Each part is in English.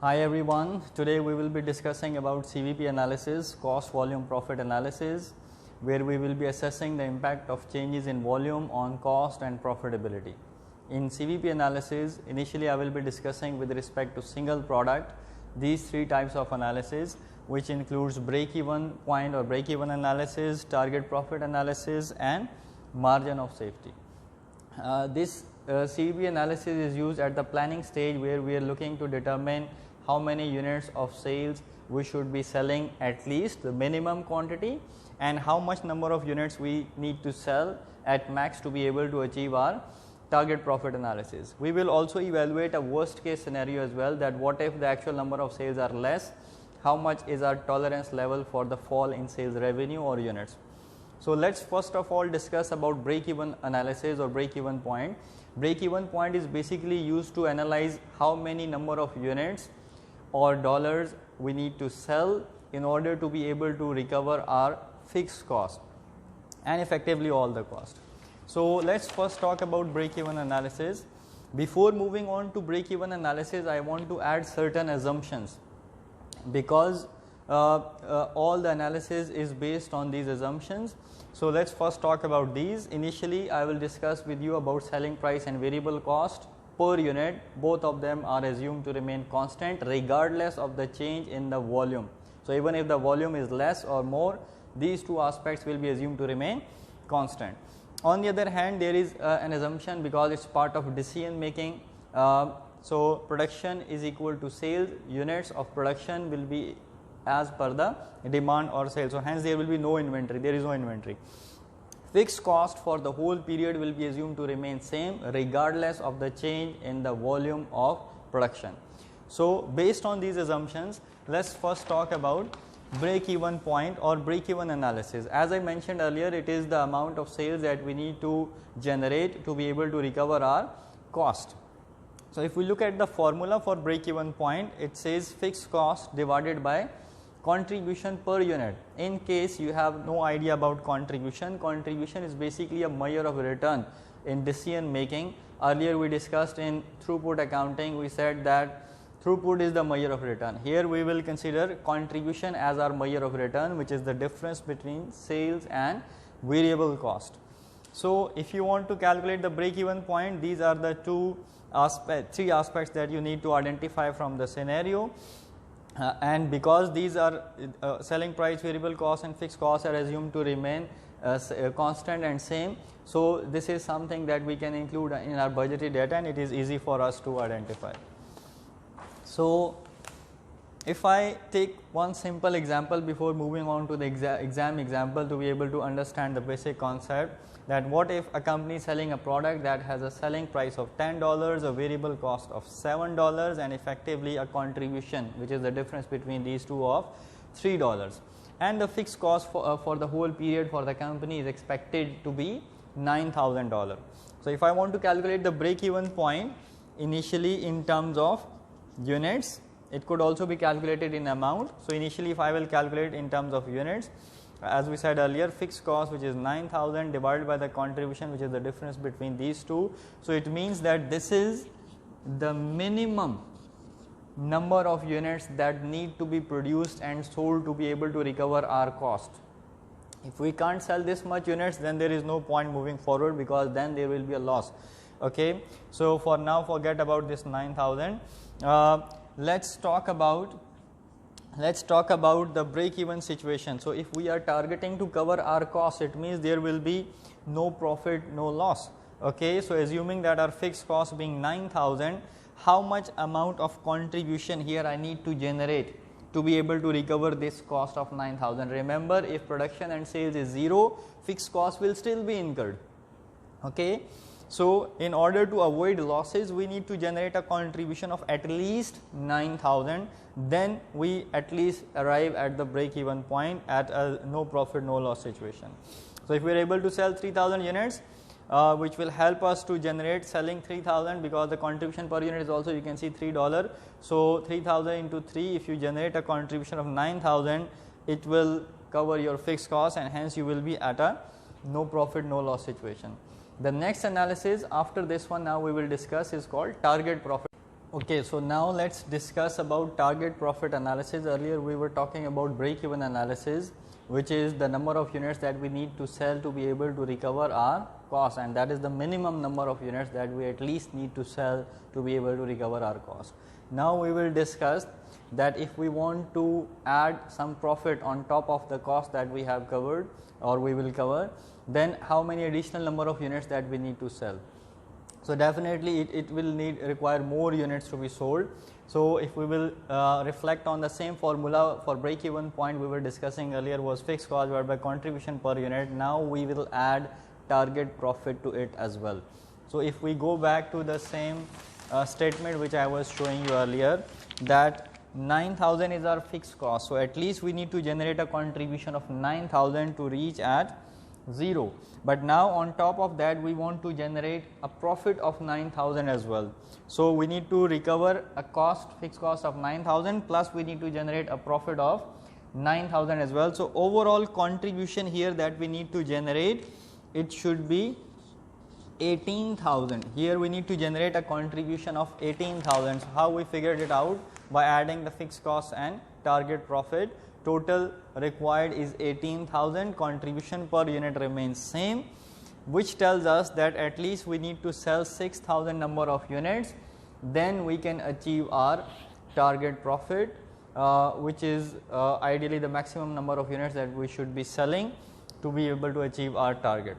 Hi everyone, today we will be discussing about CVP analysis, cost volume profit analysis, where we will be assessing the impact of changes in volume on cost and profitability. In CVP analysis, initially I will be discussing with respect to single product these three types of analysis, which includes break-even point or break-even analysis, target profit analysis and margin of safety. This CVP analysis is used at the planning stage, where we are looking to determine how many units of sales we should be selling, at least the minimum quantity, and how much number of units we need to sell at max to be able to achieve our target profit analysis. We will also evaluate a worst case scenario as well, that what if the actual number of sales are less, how much is our tolerance level for the fall in sales revenue or units. So let's first of all discuss about break-even analysis or break-even point. Break-even point is basically used to analyze how many number of units or dollars we need to sell in order to be able to recover our fixed cost and effectively all the cost. So let's first talk about break-even analysis. Before moving on to break-even analysis, I want to add certain assumptions, because all the analysis is based on these assumptions. So let's first talk about these. Initially, I will discuss with you about selling price and variable cost per unit. Both of them are assumed to remain constant regardless of the change in the volume. So even if the volume is less or more, these two aspects will be assumed to remain constant. On the other hand, there is an assumption, because it's part of decision making. So production is equal to sales, units of production will be as per the demand or sales. So hence there will be no inventory, there is no inventory. Fixed cost for the whole period will be assumed to remain same regardless of the change in the volume of production. So based on these assumptions, let's first talk about break-even point or break-even analysis. As I mentioned earlier, it is the amount of sales that we need to generate to be able to recover our cost. So if we look at the formula for break-even point, it says fixed cost divided by contribution per unit. In case you have no idea about contribution, contribution is basically a measure of return in decision making. Earlier we discussed in throughput accounting, we said that throughput is the measure of return. Here we will consider contribution as our measure of return, which is the difference between sales and variable cost. So if you want to calculate the break-even point, these are the three aspects that you need to identify from the scenario. And because these are selling price, variable cost and fixed costs are assumed to remain constant and same, so this is something that we can include in our budgetary data, and it is easy for us to identify. So if I take one simple example before moving on to the exam example, to be able to understand the basic concept, that what if a company is selling a product that has a selling price of $10, a variable cost of $7, and effectively a contribution, which is the difference between these two, of $3, and the fixed cost for the whole period for the company is expected to be $9,000. So if I want to calculate the break-even point initially in terms of units, it could also be calculated in amount. So initially if I will calculate in terms of units, as we said earlier, fixed cost, which is 9,000, divided by the contribution, which is the difference between these two. So it means that this is the minimum number of units that need to be produced and sold to be able to recover our cost. If we can't sell this much units, then there is no point moving forward, because then there will be a loss. Okay, so for now forget about this 9,000. Let's talk about the break-even situation. So if we are targeting to cover our cost, it means there will be no profit, no loss. Okay, so assuming that our fixed cost being 9,000, how much amount of contribution here I need to generate to be able to recover this cost of 9,000? Remember, if production and sales is 0, fixed cost will still be incurred. Okay, so in order to avoid losses, we need to generate a contribution of at least 9,000. Then we at least arrive at the break-even point at a no profit, no loss situation. So if we are able to sell 3,000 units, which will help us to generate selling 3,000, because the contribution per unit is also, you can see, $3. So 3,000 into 3, if you generate a contribution of 9,000, it will cover your fixed cost, and hence you will be at a no profit, no loss situation. The next analysis after this one now we will discuss is called target profit. Okay, so now let's discuss about target profit analysis. Earlier we were talking about break-even analysis, which is the number of units that we need to sell to be able to recover our cost, and that is the minimum number of units that we at least need to sell to be able to recover our cost. Now we will discuss that if we want to add some profit on top of the cost that we have covered or we will cover, then how many additional number of units that we need to sell. So definitely it will require more units to be sold. So if we will reflect on the same formula for break even point we were discussing earlier was fixed cost divided by contribution per unit. Now we will add target profit to it as well. So if we go back to the same statement which I was showing you earlier, that 9,000 is our fixed cost. So at least we need to generate a contribution of 9,000 to reach at 0. But now on top of that we want to generate a profit of 9,000 as well. So we need to recover a fixed cost of 9,000 plus we need to generate a profit of 9,000 as well. So overall contribution here that we need to generate, it should be 18,000. Here we need to generate a contribution of 18,000. So how we figured it out? By adding the fixed cost and target profit. Total required is 18,000, contribution per unit remains same, which tells us that at least we need to sell 6,000 number of units, then we can achieve our target profit, which is ideally the maximum number of units that we should be selling to be able to achieve our target.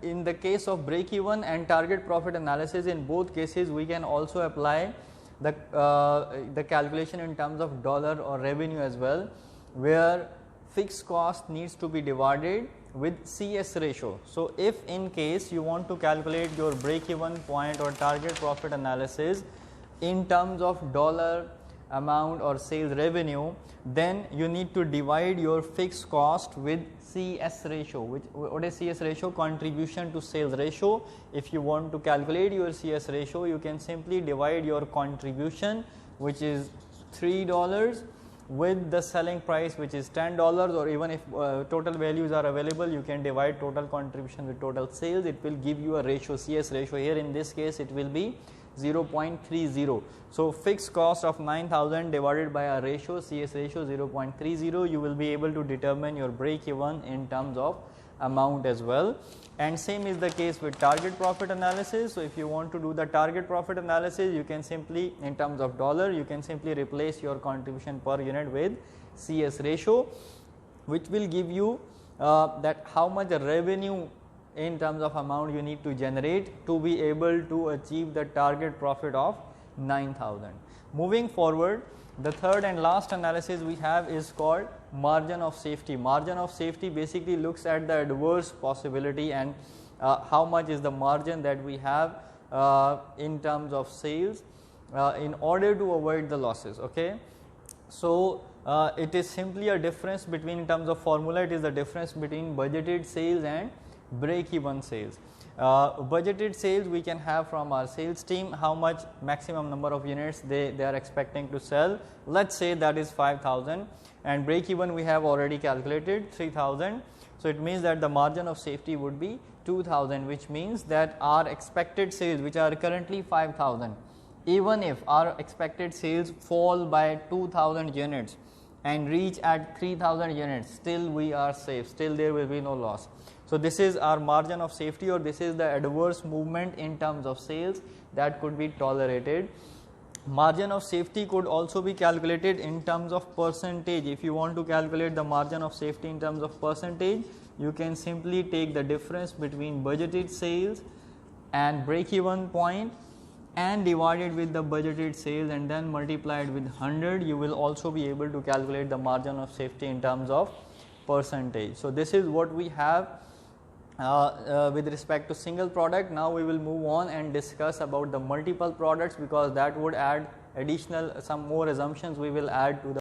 In the case of break even and target profit analysis, in both cases we can also apply the calculation in terms of dollar or revenue as well, where fixed cost needs to be divided with CS ratio. So if in case you want to calculate your break even point or target profit analysis in terms of dollar amount or sales revenue, then you need to divide your fixed cost with CS ratio. What is CS ratio? Contribution to sales ratio. If you want to calculate your CS ratio, you can simply divide your contribution, which is $3, with the selling price, which is $10, or even if total values are available, you can divide total contribution with total sales. It will give you a ratio, CS ratio. Here in this case it will be 0.30. So fixed cost of 9,000 divided by a ratio, CS ratio 0.30, you will be able to determine your break even in terms of amount as well. And same is the case with target profit analysis. So if you want to do the target profit analysis, you can simply, in terms of dollar, you can simply replace your contribution per unit with CS ratio, which will give you that how much revenue in terms of amount you need to generate to be able to achieve the target profit of 9,000. Moving forward, the third and last analysis we have is called margin of safety. Margin of safety basically looks at the adverse possibility and how much is the margin that we have in terms of sales in order to avoid the losses. Okay, so it is simply a difference between, in terms of formula, it is the difference between budgeted sales and break even sales. Budgeted sales we can have from our sales team, how much maximum number of units they are expecting to sell. Let's say that is 5,000, and break even we have already calculated 3,000. So it means that the margin of safety would be 2,000, which means that our expected sales, which are currently 5,000, even if our expected sales fall by 2,000 units and reach at 3,000 units, still we are safe, still there will be no loss. So this is our margin of safety, or this is the adverse movement in terms of sales that could be tolerated. Margin of safety could also be calculated in terms of percentage. If you want to calculate the margin of safety in terms of percentage, you can simply take the difference between budgeted sales and break even point and divide it with the budgeted sales and then multiply it with 100. You will also be able to calculate the margin of safety in terms of percentage. So this is what we have with respect to single product. Now we will move on and discuss about the multiple products, because that would add additional some more assumptions we will add to the